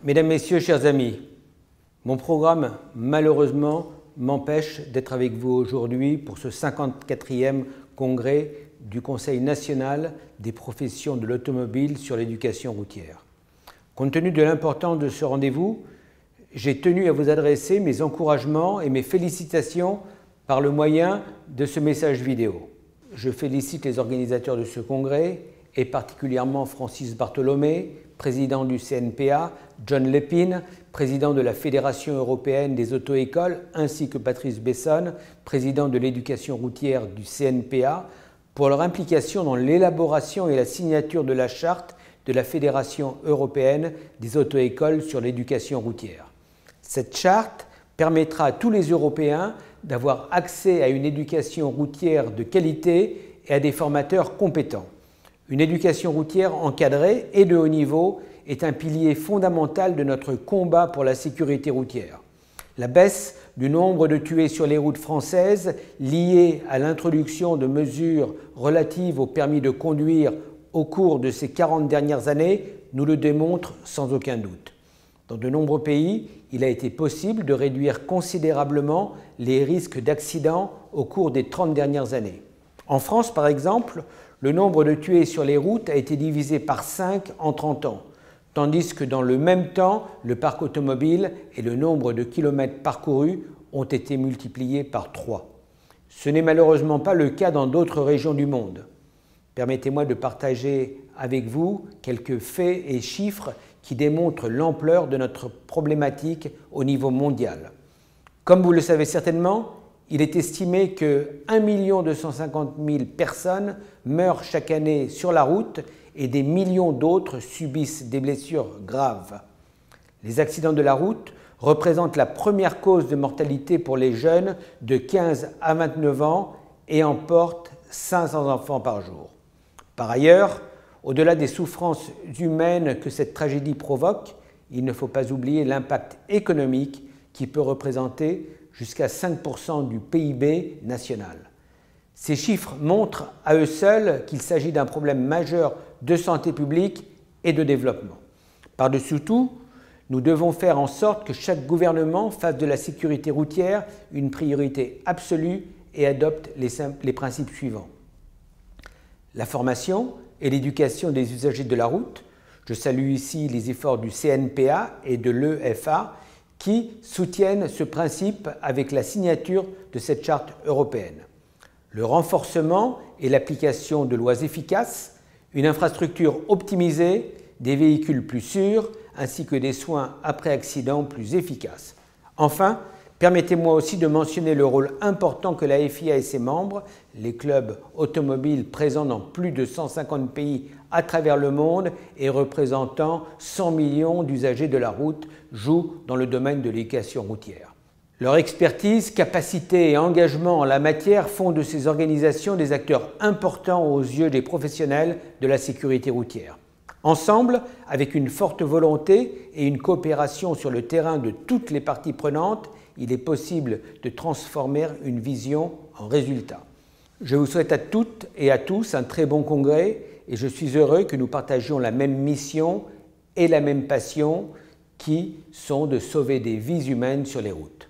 Mesdames, Messieurs, chers amis, mon programme, malheureusement, m'empêche d'être avec vous aujourd'hui pour ce 54e congrès du Conseil national des professions de l'automobile sur l'éducation routière. Compte tenu de l'importance de ce rendez-vous, j'ai tenu à vous adresser mes encouragements et mes félicitations par le moyen de ce message vidéo. Je félicite les organisateurs de ce congrès et particulièrement Francis Bartholomé, président du CNPA, John Lepine, président de la Fédération européenne des auto-écoles, ainsi que Patrice Bessonne, président de l'éducation routière du CNPA, pour leur implication dans l'élaboration et la signature de la charte de la Fédération européenne des auto-écoles sur l'éducation routière. Cette charte permettra à tous les Européens d'avoir accès à une éducation routière de qualité et à des formateurs compétents. Une éducation routière encadrée et de haut niveau est un pilier fondamental de notre combat pour la sécurité routière. La baisse du nombre de tués sur les routes françaises liée à l'introduction de mesures relatives au permis de conduire au cours de ces 40 dernières années nous le démontre sans aucun doute. Dans de nombreux pays, il a été possible de réduire considérablement les risques d'accidents au cours des 30 dernières années. En France, par exemple, le nombre de tués sur les routes a été divisé par 5 en 30 ans, tandis que dans le même temps, le parc automobile et le nombre de kilomètres parcourus ont été multipliés par 3. Ce n'est malheureusement pas le cas dans d'autres régions du monde. Permettez-moi de partager avec vous quelques faits et chiffres qui démontrent l'ampleur de notre problématique au niveau mondial. Comme vous le savez certainement, il est estimé que 1 250 000 personnes meurent chaque année sur la route et des millions d'autres subissent des blessures graves. Les accidents de la route représentent la première cause de mortalité pour les jeunes de 15 à 29 ans et emportent 500 enfants par jour. Par ailleurs, au-delà des souffrances humaines que cette tragédie provoque, il ne faut pas oublier l'impact économique qui peut représenter jusqu'à 5% du PIB national. Ces chiffres montrent à eux seuls qu'il s'agit d'un problème majeur de santé publique et de développement. Par-dessus tout, nous devons faire en sorte que chaque gouvernement fasse de la sécurité routière une priorité absolue et adopte les principes suivants. La formation et l'éducation des usagers de la route. Je salue ici les efforts du CNPA et de l'EFA qui soutiennent ce principe avec la signature de cette charte européenne. Le renforcement et l'application de lois efficaces, une infrastructure optimisée, des véhicules plus sûrs, ainsi que des soins après accident plus efficaces. Enfin, permettez-moi aussi de mentionner le rôle important que la FIA et ses membres, les clubs automobiles présents dans plus de 150 pays à travers le monde et représentant 100 millions d'usagers de la route, jouent dans le domaine de l'éducation routière. Leur expertise, capacité et engagement en la matière font de ces organisations des acteurs importants aux yeux des professionnels de la sécurité routière. Ensemble, avec une forte volonté et une coopération sur le terrain de toutes les parties prenantes, il est possible de transformer une vision en résultat. Je vous souhaite à toutes et à tous un très bon congrès et je suis heureux que nous partagions la même mission et la même passion qui sont de sauver des vies humaines sur les routes.